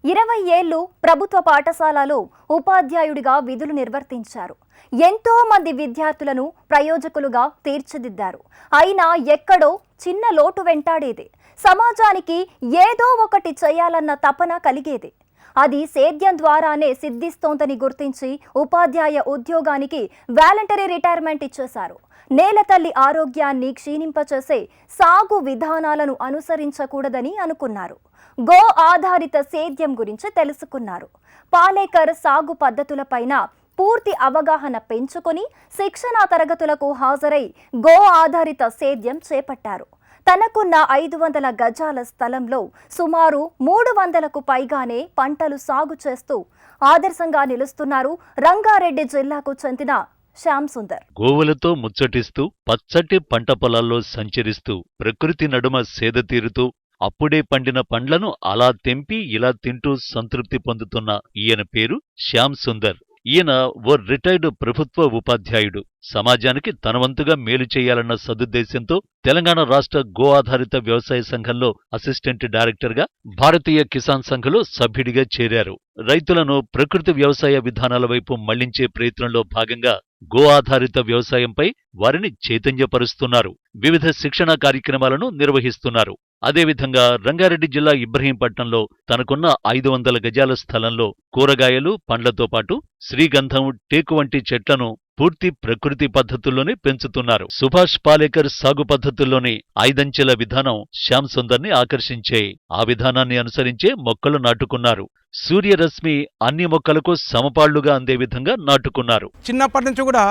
20 ఏళ్లు ప్రభుత్వ పాఠశాలలో ఉపాధ్యాయుడిగా విధులు నిర్వర్తించారు. ఎంతో మంది విద్యార్థులను ప్రయోజకులుగా తీర్చిదిద్దారు. అయినా ఎక్కడో చిన్న లోటు వెంటాడేది. సమాజానికి ఏదో ఒకటి చేయాలన్న తపన కలిగేది. అది సేద్యం ద్వారానే సిద్ధిస్తోందని గుర్తించి ఉపాధ్యాయ ఉద్యోగానికి వాలంటరీ రిటైర్మెంట్ ఇచ్చేశారు. నేలతల్లి ఆరోగ్యాన్ని క్షీణింపచేసే సాగు విధానాలను అనుసరించకూడదని అనుకున్నారు. గో ఆధారిత సేద్యం గురించి తెలుసుకున్నారు. పాలేకర్ సాగు పద్ధతులపైన పూర్తి అవగాహన పెంచుకొని శిక్షణా తరగతులకు హాజరై గో ఆధారిత సేద్యం చేపట్టారు. తనకున్న 500 గజాల స్థలంలో సుమారు 300కు పైగానే పంటలు సాగు చేస్తూ ఆదర్శంగా నిలుస్తున్నారు రంగారెడ్డి జిల్లాకు చెందిన శ్యామ్ సుందర్. గోవులతో ముచ్చటిస్తూ పచ్చటి పంట పొలాల్లో సంచరిస్తూ ప్రకృతి నడుమ సేద తీరుతూ అప్పుడే పండిన పండ్లను అలా తెంపి ఇలా తింటూ సంతృప్తి పొందుతున్న ఈయన పేరు శ్యామ్ సుందర్. ఈయన ఓ రిటైర్డ్ ప్రభుత్వ ఉపాధ్యాయుడు. సమాజానికి తనవంతుగా మేలు చేయాలన్న సదుద్దేశంతో తెలంగాణ రాష్ట్ర గో ఆధారిత వ్యవసాయ సంఘంలో అసిస్టెంట్ డైరెక్టర్గా, భారతీయ కిసాన్ సంఘ్లో సభ్యుడిగా చేరారు. రైతులను ప్రకృతి వ్యవసాయ విధానాల వైపు మళ్లించే ప్రయత్నంలో భాగంగా గో ఆధారిత వ్యవసాయంపై వారిని చైతన్యపరుస్తున్నారు. వివిధ శిక్షణా కార్యక్రమాలను నిర్వహిస్తున్నారు. అదేవిధంగా రంగారెడ్డి జిల్లా ఇబ్రహీంపట్నంలో తనకున్న 500 గజాల స్థలంలో కూరగాయలు, పండ్లతో పాటు శ్రీగంధం, టేకు వంటి చెట్లను పూర్తి ప్రకృతి పద్ధతుల్లోనే పెంచుతున్నారు. సుభాష్ పాలేకర్ సాగు పద్ధతుల్లోని 5 అంచెల విధానం శ్యామ్ సుందర్ని ఆకర్షించాయి. ఆ విధానాన్ని అనుసరించే మొక్కలు నాటుకున్నారు. సూర్యరశ్మి అన్ని మొక్కలకు సమపాళ్లుగా అందే విధంగా నాటుకున్నారు. చిన్నప్పటి నుంచి కూడా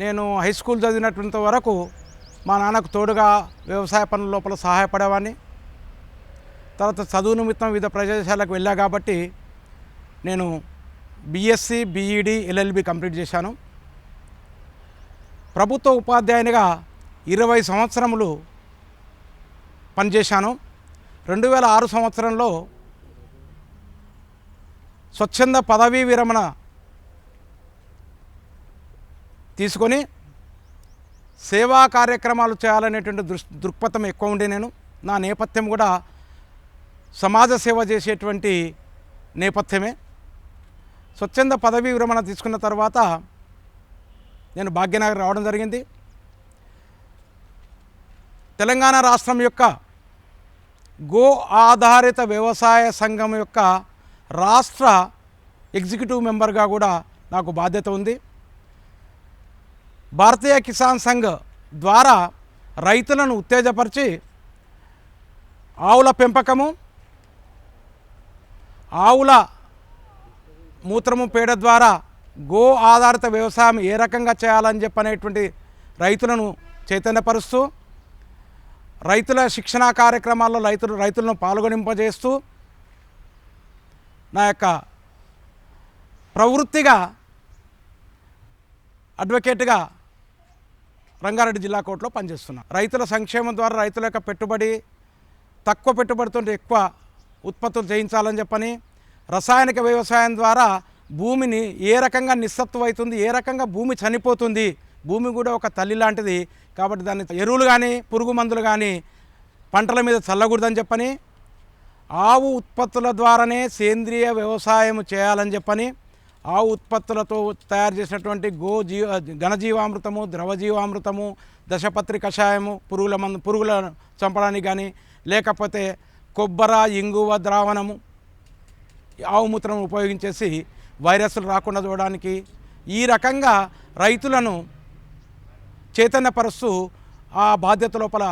నేను హై స్కూల్ చదివినటువంటి వరకు మా నాన్నకు తోడుగా వ్యవసాయ పనుల లోపల సహాయపడేవాడిని. తర్వాత చదువు నిమిత్తం వివిధ ప్రదేశాలకు వెళ్ళా కాబట్టి నేను బీఎస్సీ, బీఈడి, ఎల్ఎల్బి కంప్లీట్ చేశాను. ప్రభుత్వ ఉపాధ్యాయునిగా 20 సంవత్సరములు పనిచేశాను. 2006 సంవత్సరంలో స్వచ్ఛంద పదవీ విరమణ తీసుకొని సేవా కార్యక్రమాలు చేయాలనేటువంటి దృక్పథం ఎక్కువ ఉండే నా నేపథ్యం కూడా సమాజ సేవ చేసేటువంటి నేపథ్యమే. స్వచ్ఛంద పదవీ విరమణ తీసుకున్న తర్వాత నేను భాగ్యనగర్ రావడం జరిగింది. తెలంగాణ రాష్ట్రం యొక్క గో ఆధారిత వ్యవసాయ సంఘం యొక్క రాష్ట్ర ఎగ్జిక్యూటివ్ మెంబర్గా కూడా నాకు బాధ్యత ఉంది. భారతీయ కిసాన్ సంఘ్ ద్వారా రైతులను ఉత్తేజపరిచి ఆవుల పెంపకము, ఆవుల మూత్రము, పేడ ద్వారా గో ఆధారిత వ్యవసాయం ఏ రకంగా చేయాలని చెప్పనేటువంటి రైతులను చైతన్యపరుస్తూ, రైతుల శిక్షణా కార్యక్రమాల్లో రైతులను పాల్గొనింపజేస్తూ నా యొక్క ప్రవృత్తిగా అడ్వకేట్గా రంగారెడ్డి జిల్లా కోర్టులో పనిచేస్తున్నా. రైతుల సంక్షేమం ద్వారా రైతుల యొక్క పెట్టుబడి తక్కువ పెట్టుబడితో ఎక్కువ ఉత్పత్తులు చేయించాలని చెప్పని, రసాయనిక వ్యవసాయం ద్వారా భూమిని ఏ రకంగా నిస్సత్వం అవుతుంది, ఏ రకంగా భూమి చనిపోతుంది, భూమి కూడా ఒక తల్లి లాంటిది కాబట్టి దాన్ని ఎరువులు కానీ పురుగు మందులు కానీ పంటల మీద చల్లకూడదని చెప్పని, ఆవు ఉత్పత్తుల ద్వారానే సేంద్రియ వ్యవసాయం చేయాలని చెప్పని, ఆవు ఉత్పత్తులతో తయారు చేసినటువంటి ఘనజీవామృతము, ద్రవజీవామృతము, దశపత్రి కషాయము, పురుగులను చంపడానికి కానీ, లేకపోతే కొబ్బర, ఇంగువ ద్రావణము, ఆవు మూత్రం ఉపయోగించేసి వైరస్లు రాకుండా చూడడానికి, ఈ రకంగా రైతులను చైతన్యపరుస్తూ ఆ బాధ్యత లోపల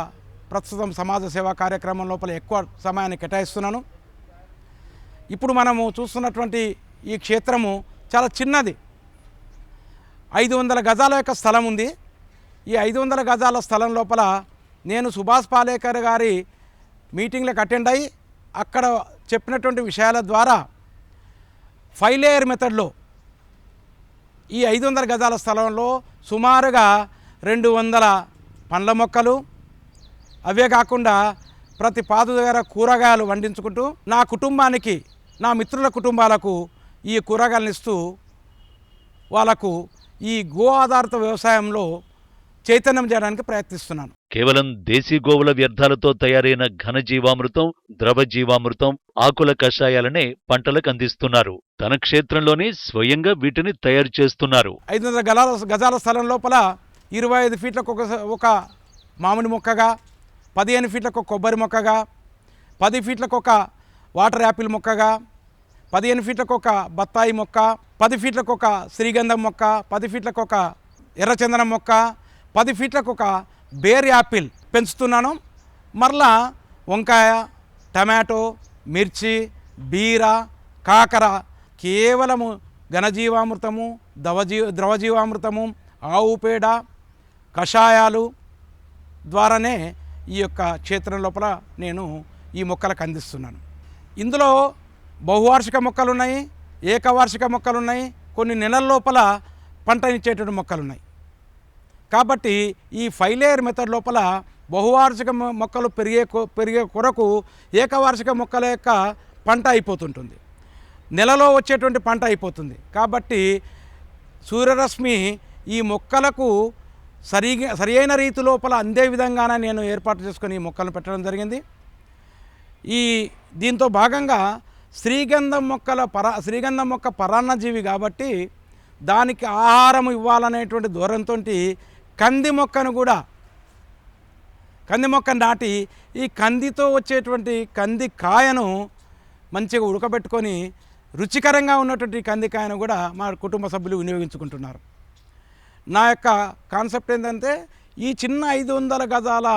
ప్రస్తుతం సమాజ సేవా కార్యక్రమం లోపల ఎక్కువ సమయాన్ని కేటాయిస్తున్నాను. ఇప్పుడు మనము చూస్తున్నటువంటి ఈ క్షేత్రము చాలా చిన్నది. 500 గజాల యొక్క స్థలం ఉంది. ఈ 500 గజాల స్థలం లోపల నేను సుభాష్ పాలేకర్ గారి మీటింగ్లకు అటెండ్ అయ్యి అక్కడ చెప్పినటువంటి విషయాల ద్వారా 5 లేయర్ మెథడ్లో ఈ 500 గజాల స్థలంలో సుమారుగా 200 పండ్ల మొక్కలు, అవే కాకుండా ప్రతి పాదు దగ్గర కూరగాయలు వండించుకుంటూ నా కుటుంబానికి, నా మిత్రుల కుటుంబాలకు ఈ కూరగాయలను ఇస్తూ వాళ్ళకు ఈ గో ఆధారిత వ్యవసాయంలో చైతన్యం చేయడానికి ప్రయత్నిస్తున్నాను. కేవలం దేశీ గోవుల వ్యర్థాలతో తయారైన ఘనజీవామృతం, ద్రవజీవామృతం, ఆకుల కషాయాలనే పంటలకు అందిస్తున్నారు. తన క్షేత్రంలోనే స్వయంగా వీటిని తయారు చేస్తున్నారు. 500 గజాల స్థలం లోపల 25 ఫీట్లకు ఒక మామిడి మొక్కగా, 15 ఫీట్లకు ఒక కొబ్బరి మొక్కగా, 10 ఫీట్లకు ఒక వాటర్ యాపిల్ మొక్కగా, 15 ఫీట్లకు ఒక బత్తాయి మొక్క, 10 ఫీట్లకు ఒక శ్రీగంధం మొక్క, 10 ఫీట్లకు ఒక ఎర్రచందనం మొక్క, 10 ఫీట్లకు ఒక బేర్ యాపిల్ పెంచుతున్నాను. మరలా వంకాయ, టమాటో, మిర్చి, బీర, కాకర కేవలము ఘనజీవామృతము, ద్రవజీవామృతము, ఆవు పేడ, కషాయాలు ద్వారానే ఈ యొక్క క్షేత్రం లోపల నేను ఈ మొక్కలకు అందిస్తున్నాను. ఇందులో బహువార్షిక మొక్కలున్నాయి, ఏకవార్షిక మొక్కలున్నాయి, కొన్ని నెలల లోపల పంటనిచ్చేటువంటి మొక్కలున్నాయి. కాబట్టి ఈ 5 లేయర్ మెథడ్ లోపల బహువార్షిక మొక్కలు పెరిగే కొరకు ఏకవార్షిక మొక్కల యొక్క పంట అయిపోతుంటుంది, నెలలో వచ్చేటువంటి పంట అయిపోతుంది. కాబట్టి సూర్యరశ్మి ఈ మొక్కలకు సరియైన రీతి లోపల అందే విధంగానే నేను ఏర్పాటు చేసుకొని ఈ మొక్కలను పెట్టడం జరిగింది. దీంతో భాగంగా శ్రీగంధం మొక్క పరాన్నజీవి కాబట్టి దానికి ఆహారం ఇవ్వాలనేటువంటి దూరంతో కంది మొక్క నాటి ఈ కందితో వచ్చేటువంటి కంది కాయను మంచిగా ఉడకబెట్టుకొని రుచికరంగా ఉన్నటువంటి కంది కాయను కూడా మా కుటుంబ సభ్యులు వినియోగించుకుంటున్నారు. నా యొక్క కాన్సెప్ట్ ఏంటంటే ఈ చిన్న 500 గజాల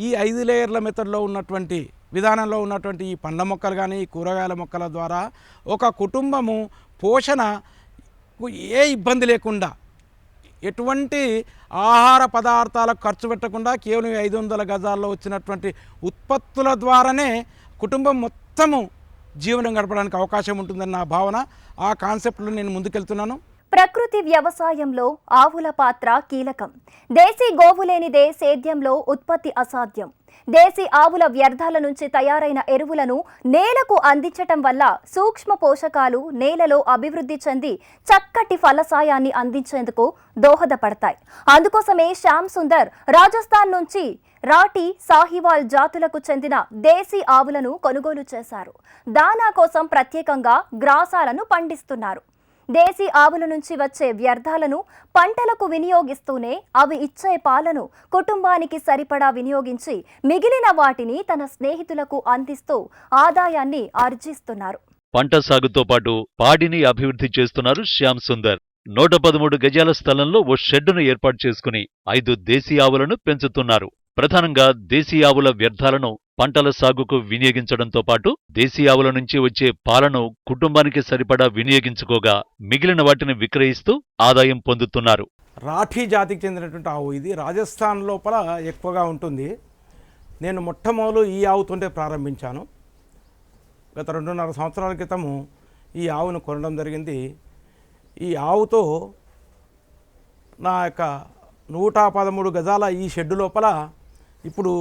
ఈ 5 లేయర్ల మెథడ్లో ఉన్నటువంటి విధానంలో ఉన్నటువంటి ఈ పండ్ల మొక్కలు కానీ ఈ కూరగాయల మొక్కల ద్వారా ఒక కుటుంబము పోషణకు ఏ ఇబ్బంది లేకుండా, ఎటువంటి ఆహార పదార్థాలకు ఖర్చు పెట్టకుండా కేవలం 500 గజాల్లో వచ్చినటువంటి ఉత్పత్తుల ద్వారానే కుటుంబం మొత్తము జీవనం గడపడానికి అవకాశం ఉంటుందని నా భావన. ఆ కాన్సెప్ట్లో నేను ముందుకెళ్తున్నాను. ప్రకృతి వ్యవసాయంలో ఆవుల పాత్ర కీలకం. దేశీ గోవు లేనిదే సేద్యంలో ఉత్పత్తి అసాధ్యం. దేశీ ఆవుల వ్యర్థాల నుంచి తయారైన ఎరువులను నేలకు అందించటం వల్ల సూక్ష్మ పోషకాలు నేలలో అభివృద్ధి చెంది చక్కటి ఫలసాయాన్ని అందించేందుకు దోహదపడతాయి. అందుకోసమే శ్యామ్ సుందర్ రాజస్థాన్ నుంచి రాటి, సాహివాల్ జాతులకు చెందిన దేశీ ఆవులను కొనుగోలు చేశారు. దానా కోసం ప్రత్యేకంగా గ్రాసాలను పండిస్తున్నారు. దేశీ ఆవుల నుంచి వచ్చే వ్యర్థాలను పంటలకు వినియోగిస్తూనే అవి ఇచ్చే పాలను కుటుంబానికి సరిపడా వినియోగించి మిగిలిన వాటిని తన స్నేహితులకు అందిస్తూ ఆదాయాన్ని ఆర్జిస్తున్నారు. పంట సాగుతో పాటు పాడిని అభివృద్ధి చేస్తున్నారు శ్యామ్ సుందర్. 113 గజాల స్థలంలో ఓ షెడ్డును ఏర్పాటు చేసుకుని 5 దేశీ ఆవులను పెంచుతున్నారు. ప్రధానంగా దేశీ ఆవుల వ్యర్థాలను పంటల సాగుకు వినియోగించడంతో పాటు దేశీ ఆవుల నుంచి వచ్చే పాలను కుటుంబానికి సరిపడా వినియోగించుకోగా మిగిలిన వాటిని విక్రయిస్తూ ఆదాయం పొందుతున్నారు. రాఠీ జాతికి చెందినటువంటి ఆవు ఇది రాజస్థాన్ లోపల ఎక్కువగా ఉంటుంది. నేను మొట్టమొదలు ఈ ఆవుతోనే ప్రారంభించాను. గత 2.5 సంవత్సరాల క్రితము ఈ ఆవును కొనడం జరిగింది. ఈ ఆవుతో నా యొక్క 113 గజాల ఈ షెడ్డు లోపల ఇప్పుడు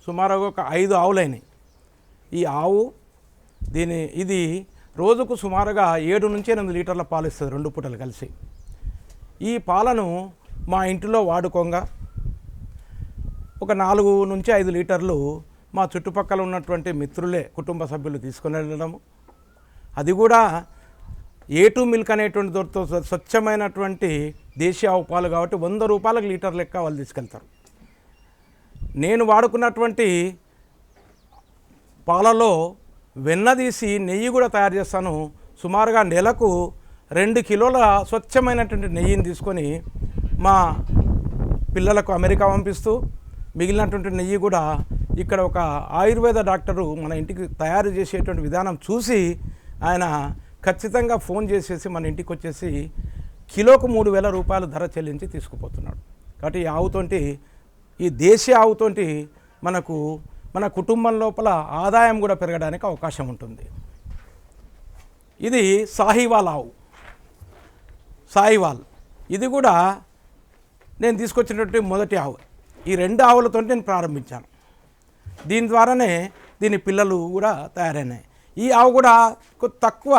సుమారుగా ఒక 5 ఆవులైనాయి. ఈ ఆవు ఇది రోజుకు సుమారుగా 7 నుంచి 8 లీటర్ల పాలు ఇస్తుంది, 2 పూటలు కలిసి. ఈ పాలను మా ఇంటిలో వాడుకోగా ఒక 4 నుంచి 5 లీటర్లు మా చుట్టుపక్కల ఉన్నటువంటి మిత్రులే, కుటుంబ సభ్యులు తీసుకుని వెళ్ళడము. అది కూడా A2 మిల్క్ అనేటువంటి దొరితో స్వచ్ఛమైనటువంటి దేశీయ ఆవు పాలు కాబట్టి 100 రూపాయలకు లీటర్ లెక్క వాళ్ళు తీసుకెళ్తారు. నేను వాడుకున్నటువంటి పాలలో వెన్న తీసి నెయ్యి కూడా తయారు చేస్తాను. సుమారుగా నెలకు 2 కిలోల స్వచ్ఛమైనటువంటి నెయ్యిని తీసుకొని మా పిల్లలకు అమెరికా పంపిస్తూ మిగిలినటువంటి నెయ్యి కూడా ఇక్కడ ఒక ఆయుర్వేద డాక్టరు మన ఇంటికి తయారు చేసేటువంటి విధానం చూసి ఆయన ఖచ్చితంగా ఫోన్ చేసేసి మన ఇంటికి వచ్చేసి కిలోకు 3,000 రూపాయలు ధర చెల్లించి తీసుకుపోతున్నాడు. కాబట్టి ఈ ఆవుతోటి, ఈ దేశీయ ఆవుతోటి మన కుటుంబం లోపల ఆదాయం కూడా పెరగడానికి అవకాశం ఉంటుంది. ఇది సాహివాల్ ఆవు, సాహివాల్. ఇది కూడా నేను తీసుకొచ్చినటువంటి మొదటి ఆవు. ఈ 2 ఆవులతో నేను ప్రారంభించాను. దీని ద్వారానే దీని పిల్లలు కూడా తయారైనాయి. ఈ ఆవు కూడా తక్కువ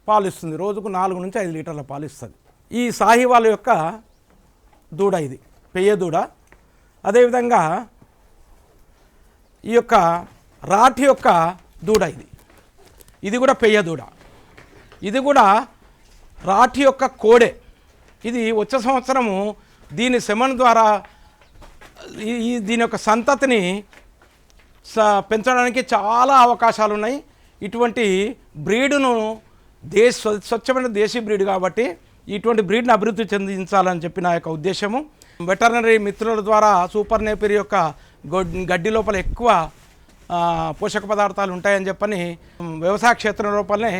పాలు ఇస్తుంది, రోజుకు 4 నుంచి 5 లీటర్ల పాలు ఇస్తుంది. ఈ సాహివాల్ యొక్క దూడ, ఇది పెయ్య దూడ. అదేవిధంగా ఈ యొక్క రాఠి యొక్క దూడ ఇది కూడా పెయ్య దూడ, ఇది కూడా రాఠి యొక్క కోడె. ఇది వచ్చే సంవత్సరము దీని సెమన్ ద్వారా దీని యొక్క సంతతిని పెంచడానికి చాలా అవకాశాలు ఉన్నాయి. ఇటువంటి బ్రీడును స్వచ్ఛమైన దేశీ బ్రీడ్ కాబట్టి ఇటువంటి బ్రీడ్ని అభివృద్ధి చెందించాలని చెప్పి నా యొక్క ఉద్దేశము. వెటర్నరీ మిత్రుల ద్వారా సూపర్ నేపియర్ యొక్క గడ్డి లోపల ఎక్కువ పోషక పదార్థాలు ఉంటాయని చెప్పని వ్యవసాయ క్షేత్రం లోపలనే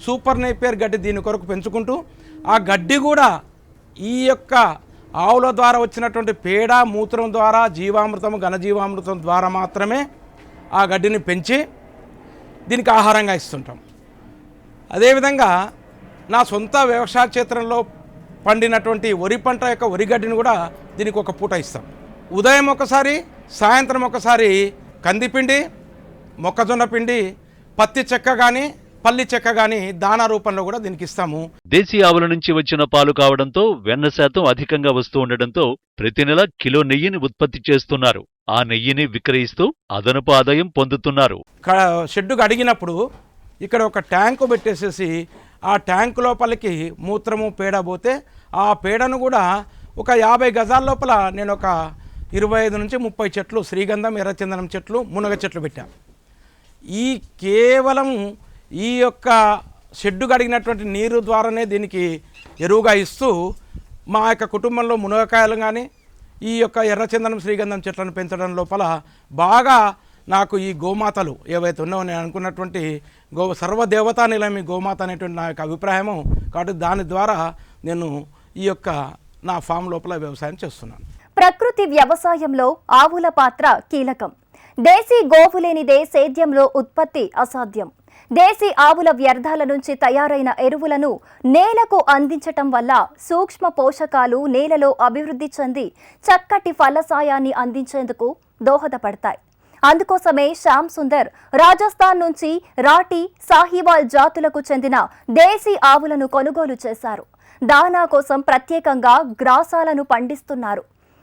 సూపర్ నేపియర్ గడ్డి దీని కొరకు పెంచుకుంటూ, ఆ గడ్డి కూడా ఈ యొక్క ఆవుల ద్వారా వచ్చినటువంటి పేడ మూత్రం ద్వారా జీవామృతం ఘనజీవామృతం ద్వారా మాత్రమే ఆ గడ్డిని పెంచి దీనికి ఆహారంగా ఇస్తుంటాం. అదేవిధంగా నా సొంత వ్యవసాయ క్షేత్రంలో పండినటువంటి వరి పంట యొక్క వరి గడ్డిని కూడా దీనికి ఒక పూట ఇస్తాం. ఉదయం ఒకసారి, సాయంత్రం ఒకసారి కందిపిండి, మొక్కజొన్న పిండి, పత్తి చెక్క కానీ పల్లి చెక్క కానీ దానా రూపంలో కూడా దీనికి ఇస్తాము. దేశీ ఆవుల నుంచి వచ్చిన పాలు కావడంతో వెన్న శాతం అధికంగా వస్తూ ఉండడంతో ప్రతి నెల కిలో నెయ్యిని ఉత్పత్తి చేస్తున్నారు. ఆ నెయ్యిని విక్రయిస్తూ అదనపు ఆదాయం పొందుతున్నారు. షెడ్డుకు అడిగినప్పుడు ఇక్కడ ఒక ట్యాంకు పెట్టేసేసి ఆ ట్యాంకు లోపలికి మూత్రము పేడ పోతే ఆ పేడను కూడా ఒక 50 గజాల లోపల నేను ఒక 25 నుంచి 30 చెట్లు శ్రీగంధం ఎర్రచందనం చెట్లు మునగ చెట్లు పెట్టాను. ఈ కేవలం ఈ యొక్క షెడ్డు కడిగినటువంటి నీరు ద్వారానే దీనికి ఎరువుగా ఇస్తూ మా యొక్క కుటుంబంలో మునగకాయలు కానీ ఈ యొక్క ఎర్రచందనం శ్రీగంధం చెట్లను పెంచడం లోపల బాగా నాకు ఈ గోమాతలు ఏవైతే ఉన్నాయో నేను అనుకున్నటువంటి సర్వదేవతా నిలయం ఈ గోమాత అనేటువంటి నా యొక్క అభిప్రాయము. కాబట్టి దాని ద్వారా నేను ఈ యొక్క నా ఫామ్ లోపల వ్యవసాయం చేస్తున్నాను. ప్రకృతి వ్యవసాయంలో ఆవుల పాత్ర కీలకం. దేశీ గోవు లేనిదే సేద్యంలో ఉత్పత్తి అసాధ్యం. దేశీ ఆవుల వ్యర్థాల నుంచి తయారైన ఎరువులను నేలకు అందించటం వల్ల సూక్ష్మ పోషకాలు నేలలో అభివృద్ధి చెంది చక్కటి ఫలసాయాన్ని అందించేందుకు దోహదపడతాయి. అందుకోసమే శ్యామ్ సుందర్ రాజస్థాన్ నుంచి రాటి, సాహివాల్ జాతులకు చెందిన దేశీ ఆవులను కొనుగోలు చేశారు. దానా కోసం ప్రత్యేకంగా గ్రాసాలను పండిస్తున్నారు.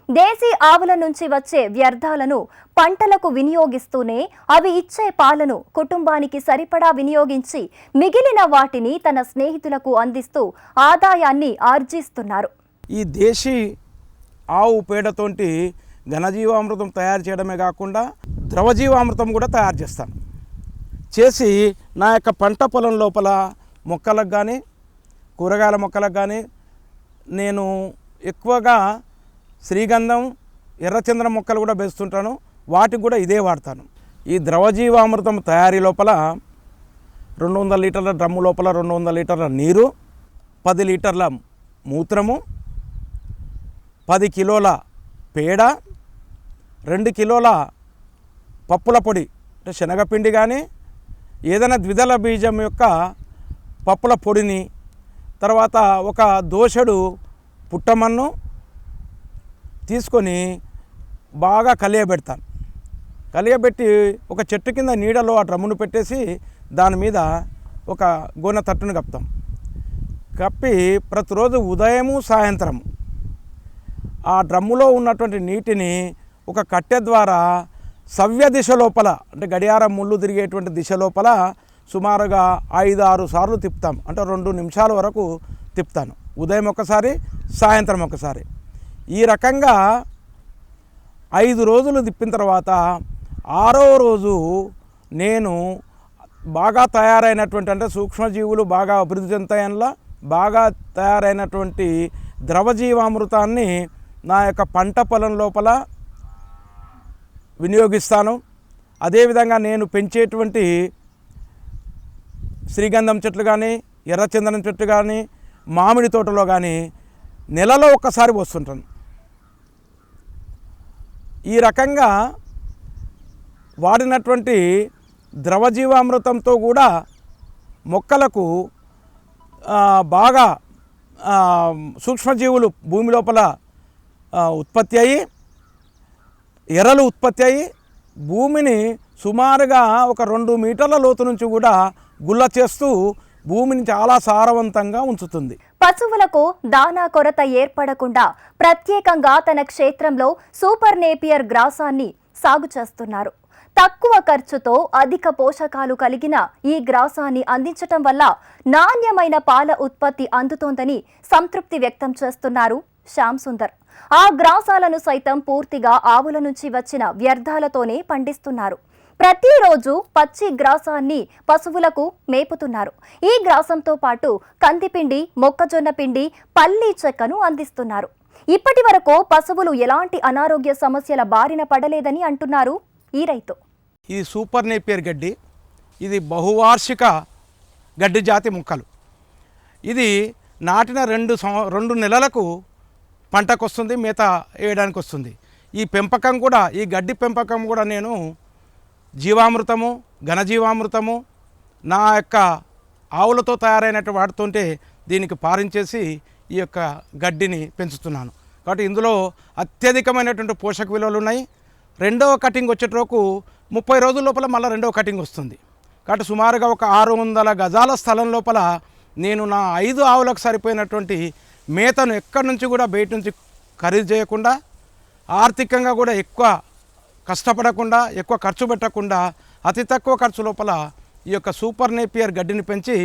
దేశీ ఆవుల నుంచి వచ్చే వ్యర్థాలను పంటలకు వినియోగిస్తూనే అవి ఇచ్చే పాలను కుటుంబానికి సరిపడా వినియోగించి మిగిలిన వాటిని తన స్నేహితులకు అందిస్తూ ఆదాయాన్ని ఆర్జిస్తున్నారు. ఈ దేశీ ఆవు పేడతోటి ఘనజీవామృతం తయారు చేయడమే కాకుండా ద్రవజీవామృతం కూడా తయారు చేస్తాను. చేసి నా యొక్క పంట పొలం లోపల మొక్కలకు కానీ కూరగాయల మొక్కలకు కానీ నేను ఎక్కువగా శ్రీగంధం ఎర్రచంద్రం మొక్కలు కూడా పెంచుతుంటాను. వాటికి కూడా ఇదే వాడతాను. ఈ ద్రవజీవామృతం తయారీ లోపల 200 లీటర్ల డ్రమ్ము లోపల 200 లీటర్ల నీరు, 10 లీటర్ల మూత్రము, 10 కిలోల పేడ, 2 కిలోల పప్పుల పొడి అంటే శనగపిండి కానీ ఏదైనా ద్విదళ బీజం యొక్క పప్పుల పొడిని, తర్వాత ఒక దోసెడు పుట్టమన్ను తీసుకొని బాగా కలియబెడతాను. కలియబెట్టి ఒక చెట్టు కింద నీడలో ఆ డ్రమ్మును పెట్టేసి దాని మీద ఒక గోనె తట్టును కప్పుతాం. కప్పి ప్రతిరోజు ఉదయము సాయంత్రం ఆ డ్రమ్ములో ఉన్నటువంటి నీటిని ఒక కట్టె ద్వారా సవ్య దిశ లోపల అంటే గడియారం ముళ్ళు తిరిగేటువంటి దిశ లోపల సుమారుగా 5-6 సార్లు తిప్పుతాం. అంటే 2 నిమిషాల వరకు తిప్పుతాను. ఉదయం ఒకసారి, సాయంత్రం ఒకసారి. ఈ రకంగా 5 రోజులు తిప్పిన తర్వాత 6వ రోజు నేను బాగా తయారైనటువంటి అంటే సూక్ష్మజీవులు బాగా అభివృద్ధి చెందుతాయనలా బాగా తయారైనటువంటి ద్రవజీవామృతాన్ని నా యొక్క పంట పొలం లోపల వినియోగిస్తాను. అదేవిధంగా నేను పెంచేటువంటి శ్రీగంధం చెట్లు కానీ ఎర్రచందనం చెట్లు కానీ మామిడి తోటలో కానీ నెలలో ఒక్కసారి వస్తుంటాను. ఈ రకంగా వాడినటువంటి ద్రవజీవామృతంతో కూడా మొక్కలకు బాగా సూక్ష్మజీవులు భూమి లోపల ఉత్పత్తి అయ్యి ఎర్రలు ఉత్పత్తి అయ్యి భూమిని సుమారుగా ఒక 2 మీటర్ల లోతు నుంచి కూడా గుల్ల చేస్తూ భూమిని చాలా సారవంతంగా ఉంచుతుంది. పశువులకు దానా కొరత ఏర్పడకుండా ప్రత్యేకంగా తన క్షేత్రంలో సూపర్ నేపియర్ గ్రాసాన్ని సాగు చేస్తున్నారు. తక్కువ ఖర్చుతో అధిక పోషకాలు కలిగిన ఈ గ్రాసాన్ని అందించటం వల్ల నాణ్యమైన పాల ఉత్పత్తి అందుతోందని సంతృప్తి వ్యక్తం చేస్తున్నారు శ్యామ్ సుందర్. ఆ గ్రాసాలను సైతం పూర్తిగా ఆవుల నుంచి వచ్చిన వ్యర్థాలతోనే పండిస్తున్నారు. ప్రతిరోజు పచ్చి గ్రాసాన్ని పశువులకు మేపుతున్నారు. ఈ గ్రాసంతో పాటు కందిపిండి, మొక్కజొన్న పిండి, పల్లి చెక్కను అందిస్తున్నారు. ఇప్పటి వరకు పశువులు ఎలాంటి అనారోగ్య సమస్యల బారిన పడలేదని అంటున్నారు ఈ రైతు. ఇది సూపర్ నేపియర్ గడ్డి. ఇది బహువార్షిక గడ్డి జాతి మొక్కలు. ఇది నాటిన 2 నెలలకు పంటకు వస్తుంది, మేత వేయడానికి వస్తుంది. ఈ పెంపకం కూడా, ఈ గడ్డి పెంపకం కూడా నేను జీవామృతము, ఘనజీవామృతము, నా యొక్క ఆవులతో తయారైనటువంటి వాటితోంటే దీనికి పారించేసి ఈ యొక్క గడ్డిని పెంచుతున్నాను. కాబట్టి ఇందులో అత్యధికమైనటువంటి పోషక విలువలు ఉన్నాయి. రెండవ కటింగ్ వచ్చేటరకు 30 రోజుల లోపల మళ్ళీ రెండవ కటింగ్ వస్తుంది. కాబట్టి సుమారుగా ఒక 600 గజాల స్థలం లోపల నేను నా 5 ఆవులకు సరిపోయినటువంటి మేతను ఎక్కడి నుంచి కూడా బయట నుంచి ఖరీదు చేయకుండా, ఆర్థికంగా కూడా ఎక్కువ కష్టపడకుండా, ఎక్కువ ఖర్చు పెట్టకుండా, అతి తక్కువ ఖర్చు లోపల ఈ యొక్క సూపర్ నేపియర్ గడ్డిని పెంచి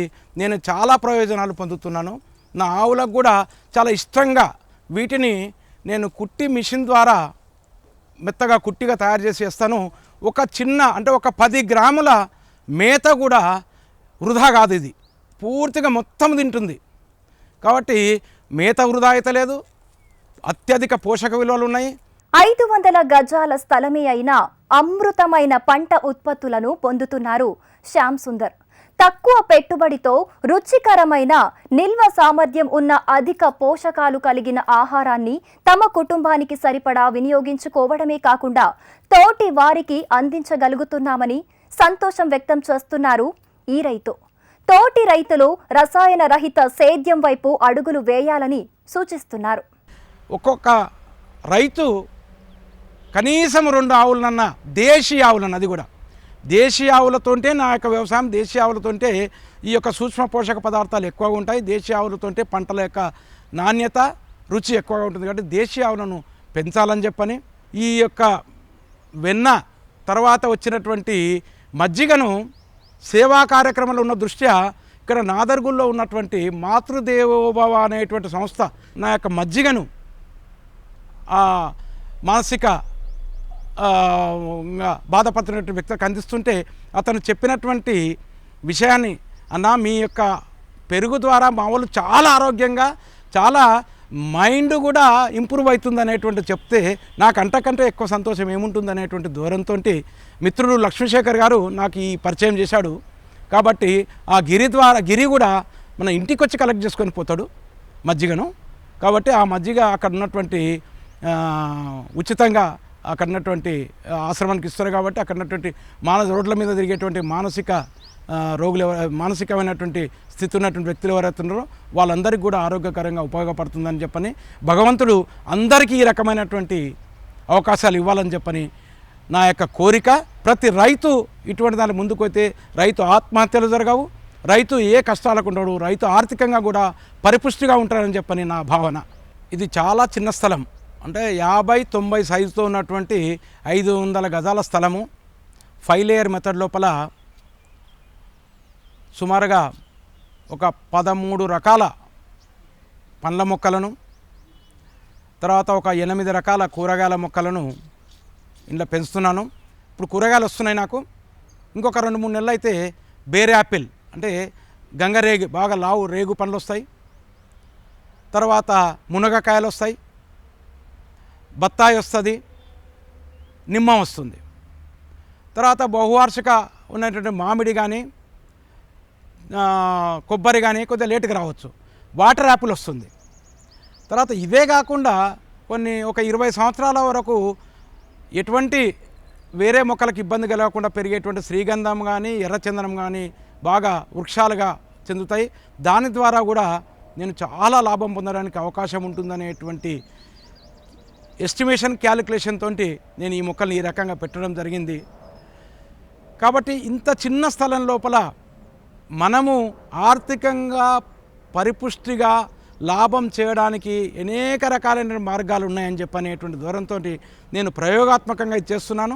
నేను చాలా ప్రయోజనాలు పొందుతున్నాను. నా ఆవులకు కూడా చాలా ఇష్టంగా వీటిని నేను కుట్టి మిషన్ ద్వారా మెత్తగా కుట్టిగా తయారు చేసి ఇస్తాను. ఒక చిన్న అంటే ఒక 10 గ్రాముల మేత కూడా వృధా కాదు. ఇది పూర్తిగా మొత్తం తింటుంది. కాబట్టి మేత వృధా అయితే లేదు, అత్యధిక పోషక విలువలు ఉన్నాయి. 500 గజాల స్థలమే అయినా అమృతమైన పంట ఉత్పత్తులను పొందుతున్నారు శ్యామ్ సుందర్. తక్కువ పెట్టుబడితో రుచికరమైన నిల్వ సామర్థ్యం ఉన్న అధిక పోషకాలు కలిగిన ఆహారాన్ని తమ కుటుంబానికి సరిపడా వినియోగించుకోవడమే కాకుండా తోటి వారికి అందించగలుగుతున్నామని సంతోషం వ్యక్తం చేస్తున్నారు ఈ రైతు. తోటి రైతులు రసాయన రహిత సేద్యం వైపు అడుగులు వేయాలని సూచిస్తున్నారు. ఒక్కొక్క రైతు కనీసం 2 ఆవులనన్నా, దేశీయ ఆవులన్న, అది కూడా దేశీయ ఆవులతోంటే నా యొక్క వ్యవసాయం. దేశీయ ఆవులతోంటే ఈ యొక్క సూక్ష్మ పోషక పదార్థాలు ఎక్కువగా ఉంటాయి. దేశీయ ఆవులతోంటే పంటల యొక్క నాణ్యత, రుచి ఎక్కువగా ఉంటుంది. కాబట్టి దేశీయ ఆవులను పెంచాలని చెప్పని ఈ యొక్క వెన్న తర్వాత వచ్చినటువంటి మజ్జిగను సేవా కార్యక్రమాలు ఉన్న దృష్ట్యా ఇక్కడ నాదర్గుల్లో ఉన్నటువంటి మాతృదేవోభవ అనేటువంటి సంస్థ నా యొక్క మజ్జిగను మానసిక బాధపడుతున్నటువంటి వ్యక్తులకు అందిస్తుంటే అతను చెప్పినటువంటి విషయాన్ని, అన్న మీ యొక్క పెరుగు ద్వారా మా వాళ్ళు చాలా ఆరోగ్యంగా, చాలా మైండ్ కూడా ఇంప్రూవ్ అవుతుంది అనేటువంటి చెప్తే నాకు అంతకంటే ఎక్కువ సంతోషం ఏముంటుంది అనేటువంటి దూరంతో మిత్రుడు లక్ష్మీశేఖర్ గారు నాకు ఈ పరిచయం చేశాడు. కాబట్టి ఆ గిరి కూడా మన ఇంటికి వచ్చి కలెక్ట్ చేసుకొని పోతాడు మజ్జిగను. కాబట్టి ఆ మజ్జిగ అక్కడ ఉన్నటువంటి ఉచితంగా అక్కడ ఉన్నటువంటి ఆశ్రమానికి ఇస్తారు. కాబట్టి అక్కడ ఉన్నటువంటి రోడ్ల మీద తిరిగేటువంటి మానసిక రోగులు, మానసికమైనటువంటి స్థితి ఉన్నటువంటి వ్యక్తులు ఎవరైతే ఉన్నారో వాళ్ళందరికీ కూడా ఆరోగ్యకరంగా ఉపయోగపడుతుందని చెప్పని భగవంతుడు అందరికీ ఈ రకమైనటువంటి అవకాశాలు ఇవ్వాలని చెప్పని నా యొక్క కోరిక. ప్రతి రైతు ఇటువంటి దాని ముందుకు పోతే రైతు ఆత్మహత్యలు జరగవు, రైతు ఏ కష్టాలకు ఉండడు, రైతు ఆర్థికంగా కూడా పరిపుష్టిగా ఉంటారని చెప్పని నా భావన. ఇది చాలా చిన్న స్థలం, అంటే 50-90 సైజుతో ఉన్నటువంటి 500 గజాల స్థలము. 5 లేయర్ మెథడ్ లోపల సుమారుగా ఒక 13 రకాల పండ్ల మొక్కలను, తర్వాత ఒక 8 రకాల కూరగాయల మొక్కలను ఇంట్లో పెంచుతున్నాను. ఇప్పుడు కూరగాయలు వస్తున్నాయి నాకు. ఇంకొక 2-3 నెలలు అయితే బేర్ యాపిల్ అంటే గంగరేగి, బాగా లావు రేగు పండ్లు వస్తాయి. తర్వాత మునగకాయలు వస్తాయి, బత్తాయి వస్తుంది, నిమ్మ వస్తుంది. తర్వాత బహువార్షిక ఉన్నటువంటి మామిడి కానీ కొబ్బరి కానీ కొద్దిగా లేటుగా రావచ్చు, వాటర్ యాపిల్ వస్తుంది. తర్వాత ఇవే కాకుండా ఒక 20 సంవత్సరాల వరకు ఎటువంటి వేరే మొక్కలకు ఇబ్బంది కలగకుండా పెరిగేటువంటి శ్రీగంధం కానీ ఎర్రచందనం కానీ బాగా వృక్షాలుగా చెందుతాయి. దాని ద్వారా కూడా నేను చాలా లాభం పొందడానికి అవకాశం ఉంటుందనేటువంటి ఎస్టిమేషన్ క్యాలిక్యులేషన్ తోటి నేను ఈ మొక్కల్ని ఈ రకంగా పెట్టడం జరిగింది. కాబట్టి ఇంత చిన్న స్థలం లోపల మనము ఆర్థికంగా పరిపుష్టిగా లాభం చేయడానికి అనేక రకాలైన మార్గాలు ఉన్నాయని చెప్పనేటువంటి ధోరణితో నేను ప్రయోగాత్మకంగా ఇది చేస్తున్నాను.